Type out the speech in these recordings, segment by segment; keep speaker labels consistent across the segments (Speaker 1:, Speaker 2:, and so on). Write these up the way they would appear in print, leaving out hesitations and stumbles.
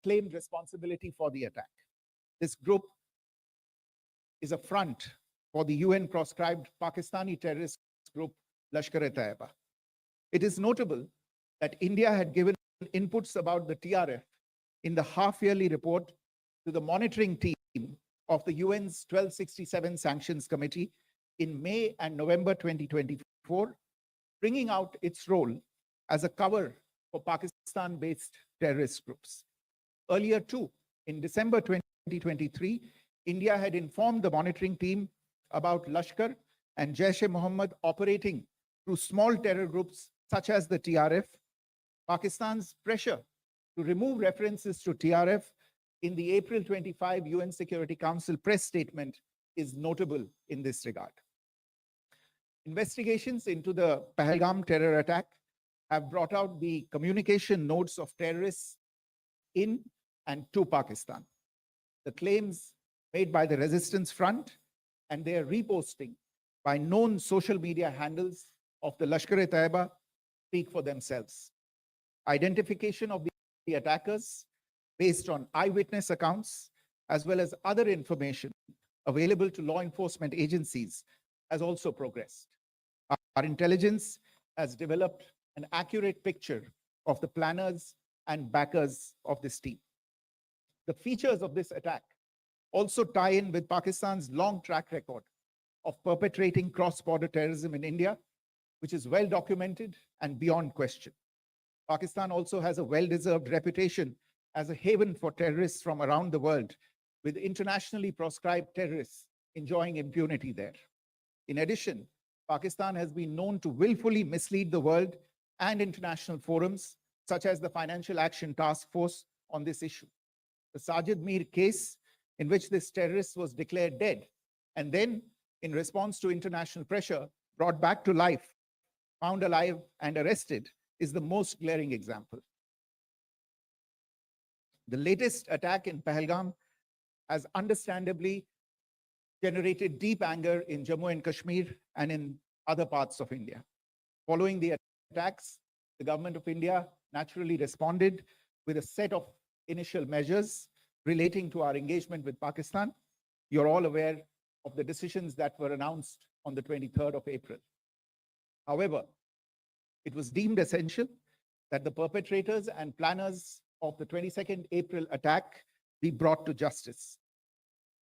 Speaker 1: claimed responsibility for the attack. This group is a front for the UN proscribed Pakistani terrorist group Lashkar-e-Taiba. It is notable that India had given inputs about the TRF in the half-yearly report to the monitoring team of the UN's 1267 Sanctions Committee in May and November 2024, bringing out its role as a cover for Pakistan-based terrorist groups. Earlier too, in December 2023, India had informed the monitoring team about Lashkar and Jaish-e-Mohammed operating through small terror groups such as the TRF. Pakistan's pressure to remove references to TRF in the April 25 UN Security Council press statement is notable in this regard. Investigations into the Pahalgam terror attack have brought out the communication notes of terrorists in and to Pakistan. The claims made by the Resistance Front and their reposting by known social media handles of the Lashkar-e-Taiba speak for themselves. Identification of the attackers based on eyewitness accounts, as well as other information available to law enforcement agencies, has also progressed. Our intelligence has developed an accurate picture of the planners and backers of this team. The features of this attack also tie in with Pakistan's long track record of perpetrating cross-border terrorism in India, which is well documented and beyond question. Pakistan also has a well-deserved reputation as a haven for terrorists from around the world, with internationally proscribed terrorists enjoying impunity there. In addition, Pakistan has been known to willfully mislead the world and international forums, such as the Financial Action Task Force, on this issue. The Sajid Mir case, in which this terrorist was declared dead and then, in response to international pressure, brought back to life, found alive and arrested, is the most glaring example. The latest attack in Pahalgam has understandably generated deep anger in Jammu and Kashmir and in other parts of India. Following the attacks, the government of India naturally responded with a set of initial measures relating to our engagement with Pakistan. You're all aware of the decisions that were announced on the 23rd of April. However, it was deemed essential that the perpetrators and planners of the 22nd April attack be brought to justice.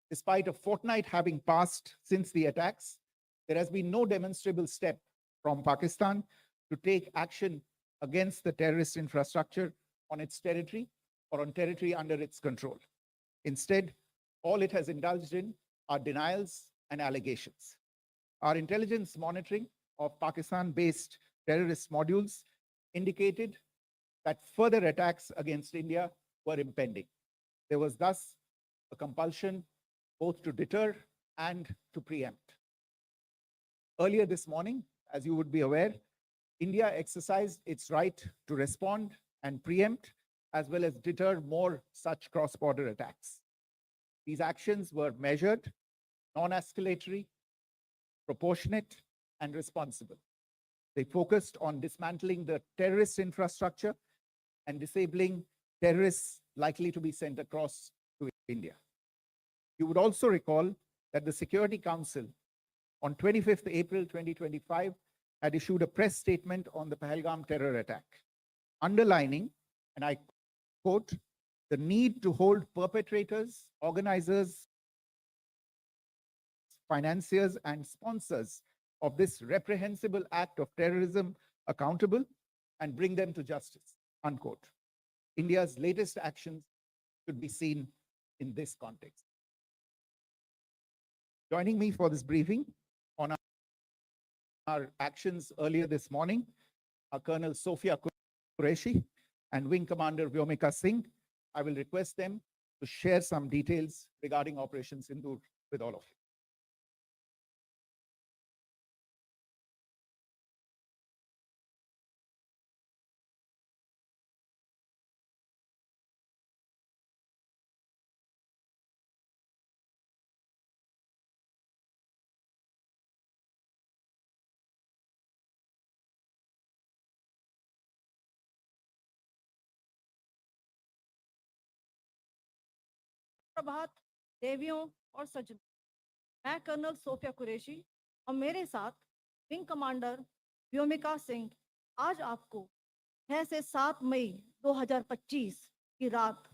Speaker 1: Despite a fortnight having passed since the attacks, there has been no demonstrable step from Pakistan to take action against the terrorist infrastructure on its territory or on territory under its control. Instead, all it has indulged in are denials and allegations. Our intelligence monitoring of Pakistan-based terrorist modules indicated that further attacks against India were impending. There was thus a compulsion both to deter and to preempt. Earlier this morning, as you would be aware, India exercised its right to respond and preempt, as well as deter more such cross-border attacks. These actions were measured, non-escalatory, proportionate, and responsible. They focused on dismantling the terrorist infrastructure and disabling terrorists likely to be sent across to India. You would also recall that the Security Council on 25th April 2025 had issued a press statement on the Pahalgam terror attack, underlining, and I quote, the need to hold perpetrators, organizers, financiers, and sponsors of this reprehensible act of terrorism accountable and bring them to justice, unquote. India's latest actions should be seen in this context. Joining me for this briefing on our actions earlier this morning are Colonel Sophia Qureshi and Wing Commander Vyomika Singh. I will request them to share some details regarding Operation Sindoor with all of you.
Speaker 2: सुप्रभात देवियों और सज्जनों। मैं colonel Sophia Qureshi और मेरे साथ wing commander Vyomika Singh आज आपको 6 से 7 मई 2025 की रात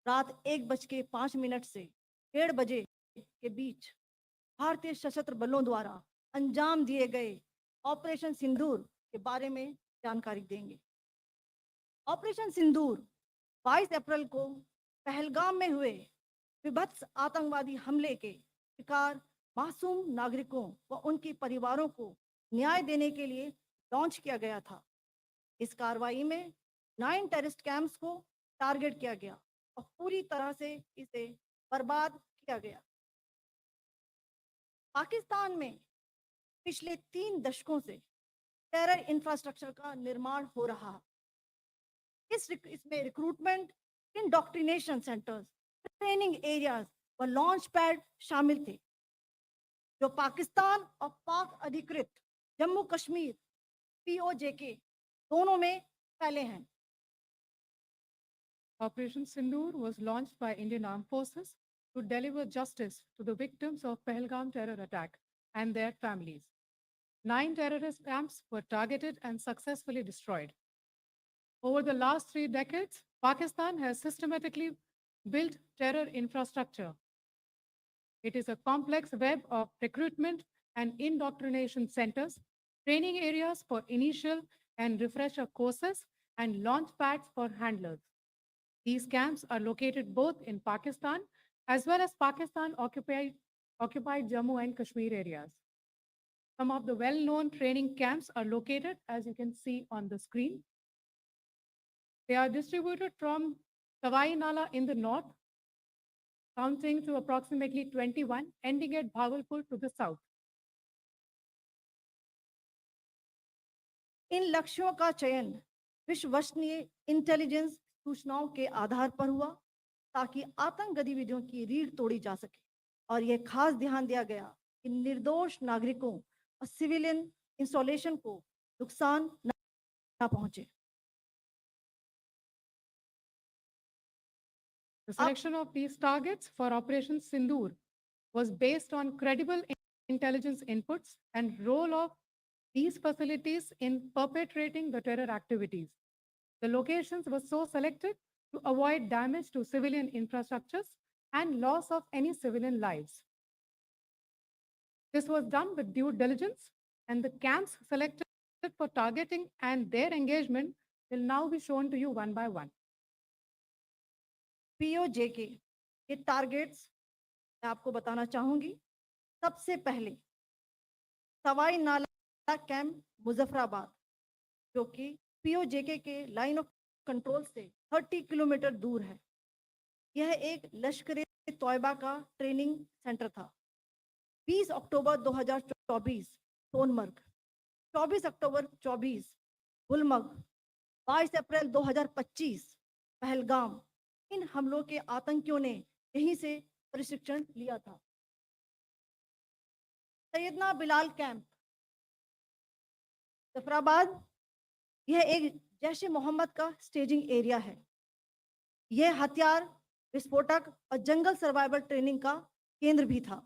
Speaker 2: रात 1:05 से 1:30 के बीच भारतीय सशस्त्र बलों द्वारा अंजाम दिए गए ऑपरेशन सिंदूर के बारे में जानकारी देंगे। ऑपरेशन सिंदूर 22 अप्रैल को पहलगाम में हुए विभत्स आतंकवादी हमले के शिकार मासूम नागरिकों व उनके परिवारों को न्याय देने के लिए लॉन्च किया गया था। इस कार्रवाई में 9 टेररिस्ट कैंप्स को टारगेट किया गया और पूरी तरह से इसे बर्बाद किया गया। पाकिस्तान में पिछले 3 दशकों से टेरर इंफ्रास्ट्रक्चर का निर्माण हो रहा है। इसमें recruitment, indoctrination centres, training areas व लॉन्च पैड शामिल थे, जो पाकिस्तान और पाक अधिकृत जम्मू कश्मीर पीओजेके दोनों में फैले हैं।
Speaker 3: Operation Sindoor was launched by Indian Armed Forces to deliver justice to the victims of Pahalgam terror attack and their families. 9 terrorist camps were targeted and successfully destroyed. Over the last 3 decades, Pakistan has systematically built terror infrastructure. It is a complex web of recruitment and indoctrination centers, training areas for initial and refresher courses, and launch pads for handlers. These camps are located both in Pakistan as well as Pakistan occupied Jammu and Kashmir areas. Some of the well-known training camps are located, as you can see on the screen. They are distributed from Savai Nala in the north, counting to approximately 21, ending at Bahawalpur to the south.
Speaker 2: इन लक्ष्यों का चयन विश्वसनीय intelligence सूचनाओं के आधार पर हुआ ताकि आतंक गतिविधियों की रीढ़ तोड़ी जा सके, और यह खास ध्यान दिया गया कि निर्दोष नागरिकों और सिविलियन इंस्टॉलेशन को नुकसान न पहुंचे।
Speaker 3: The selection of these targets for Operation Sindoor was based on credible intelligence inputs and role of these facilities in perpetrating the terror activities. The locations were so selected to avoid damage to civilian infrastructures and loss of any civilian lives. This was done with due diligence, and the camps selected for targeting and their engagement will now be shown to you one by one.
Speaker 2: PoJK के targets मैं आपको बताना चाहूंगी। सबसे पहले सवाई नाला camp Muzaffarabad, जो कि पीओजेके के लाइन ऑफ कंट्रोल से 30 किलोमीटर दूर है। यह एक लश्कर ए तौयबा का ट्रेनिंग सेंटर था। 20 अक्टूबर 2024 सोनमर्ग, 24 अक्टूबर 24 गुलमर्ग, 22 अप्रैल 2025 पहलगाम, इन हमलों के आतंकियों ने यहीं से प्रशिक्षण लिया था। सैयदना बिलाल कैंप जफराबाद, यह एक जैश ए मोहम्मद का स्टेजिंग एरिया है। यह हथियार, विस्फोटक और जंगल सर्वाइवल ट्रेनिंग का केंद्र भी था।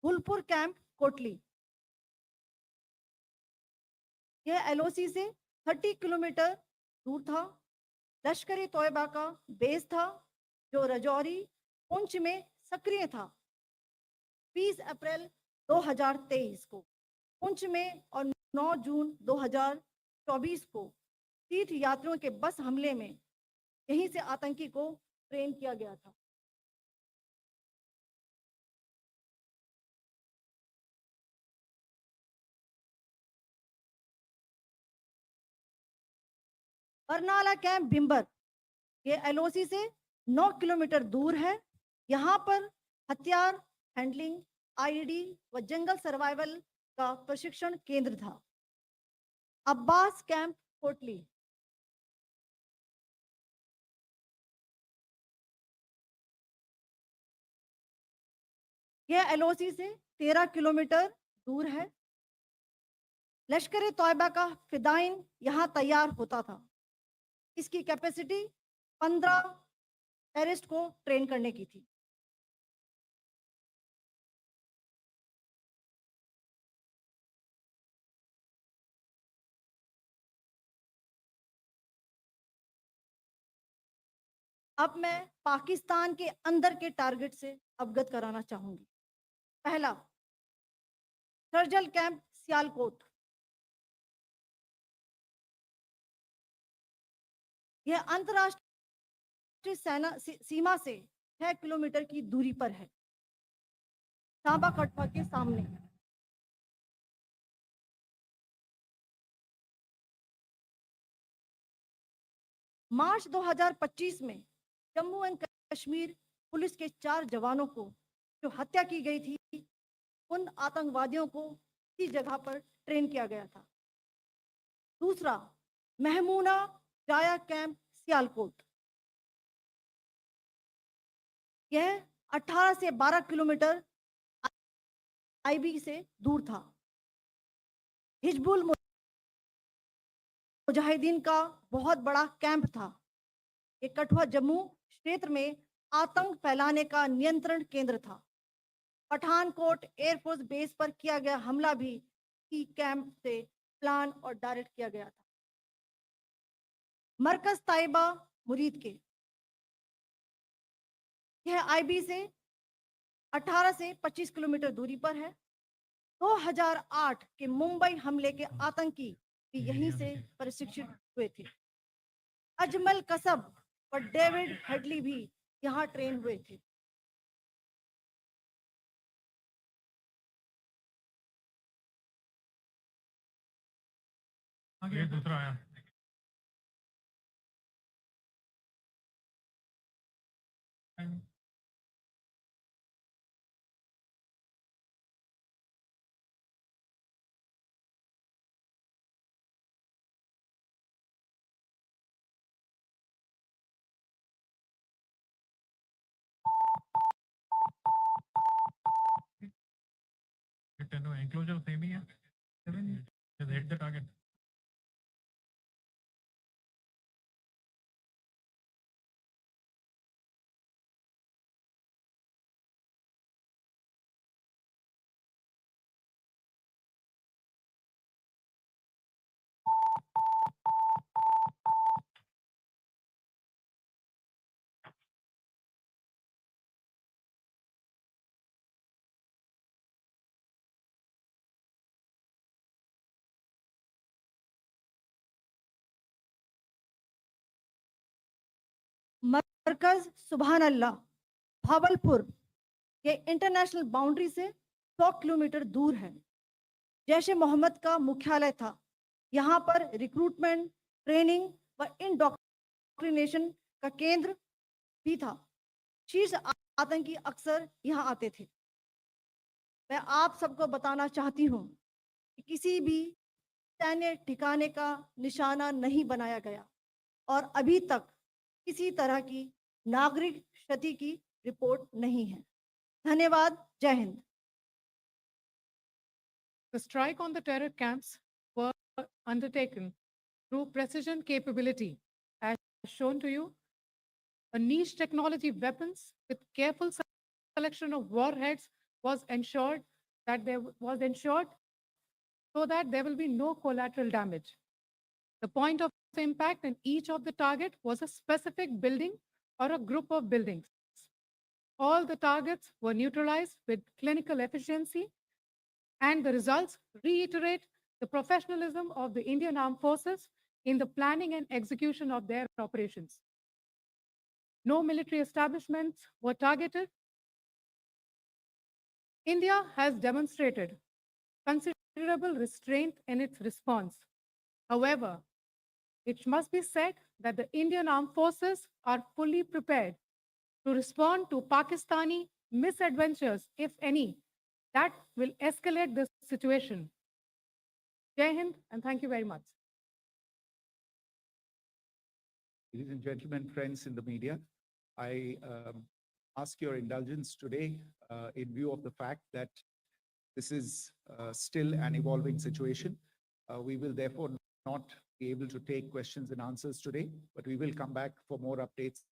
Speaker 2: फुलपुर कैंप कोटली, यह एलओसी से 30 किलोमीटर दूर था। लश्कर ए तौयबा का बेस था, जो रजौरी पुंछ में सक्रिय था। 20 अप्रैल 2023 को पुंछ में और 9 जून 2024 को तीर्थ यात्रियों के बस हमले में यहीं से आतंकी को ट्रेन किया गया था। बरनाला कैंप भिम्बर, ये एलओसी से 9 किलोमीटर दूर है। यहाँ पर हथियार हैंडलिंग, आईडी व जंगल सर्वाइवल का प्रशिक्षण केंद्र था। अब्बास कैंप कोटली, यह एलओसी से 13 किलोमीटर दूर है। लश्कर ए तौयबा का फिदाइन यहाँ तैयार होता था। इसकी कैपेसिटी 15 टेररिस्ट को ट्रेन करने की थी। अब मैं पाकिस्तान के अंदर के टारगेट से अवगत कराना चाहूंगी। पहला, सर्जिकल कैंप सियालकोट। यह अंतरराष्ट्रीय सीमा से 6 किलोमीटर की दूरी पर है, सांबा कटवा के सामने। मार्च 2025 में जम्मू एंड कश्मीर पुलिस के 4 जवानों को जो हत्या की गई थी, उन आतंकवादियों को इसी जगह पर ट्रेन किया गया था। दूसरा, महमूना जाया कैंप सियालकोट। यह 18 से 12 किलोमीटर आईबी से दूर था। हिजबुल मुजाहिदीन का बहुत बड़ा कैंप था। ये कठुआ जम्मू क्षेत्र में आतंक फैलाने का नियंत्रण केंद्र था। पठानकोट एयरफोर्स बेस पर किया गया हमला भी इसी कैंप से प्लान और डायरेक्ट किया गया था। मरकज ताइबा मुरीद के, यह आईबी से 18 से 25 किलोमीटर दूरी पर है। 2008 के मुंबई हमले के आतंकी भी यहीं से प्रशिक्षित हुए थे। अजमल कसब और डेविड हेडली भी यहाँ ट्रेन हुए थे।
Speaker 4: आगे दूसरा आया। Enclosure same ही है। 7 just hit the target.
Speaker 2: मरकज सुभान अल्लाह भावलपुर, ये इंटरनेशनल बाउंड्री से 100 किलोमीटर दूर है। जैश ए मोहम्मद का मुख्यालय था। यहाँ पर रिक्रूटमेंट, ट्रेनिंग व इंडोक्ट्रिनेशन का केंद्र भी था। शीर्ष आतंकी अक्सर यहाँ आते थे। मैं आप सबको बताना चाहती हूँ कि किसी भी सैन्य ठिकाने का निशाना नहीं बनाया गया और अभी तक किसी तरह की नागरिक क्षति की रिपोर्ट नहीं है। धन्यवाद। जय Hind.
Speaker 3: The strike on the terror camps were undertaken through precision capability, as shown to you. A niche technology weapons with careful selection of warheads was ensured so that there will be no collateral damage. The point of impact in each of the target was a specific building or a group of buildings. All the targets were neutralized with clinical efficiency, and the results reiterate the professionalism of the Indian Armed Forces in the planning and execution of their operations. No military establishments were targeted. India has demonstrated considerable restraint in its response. However, it must be said that the Indian Armed Forces are fully prepared to respond to Pakistani misadventures, if any, that will escalate this situation. Jai Hind, and thank you very much.
Speaker 1: Ladies and gentlemen, friends in the media, I ask your indulgence today in view of the fact that this is still an evolving situation. We will therefore not be able to take questions and answers today, but we will come back for more updates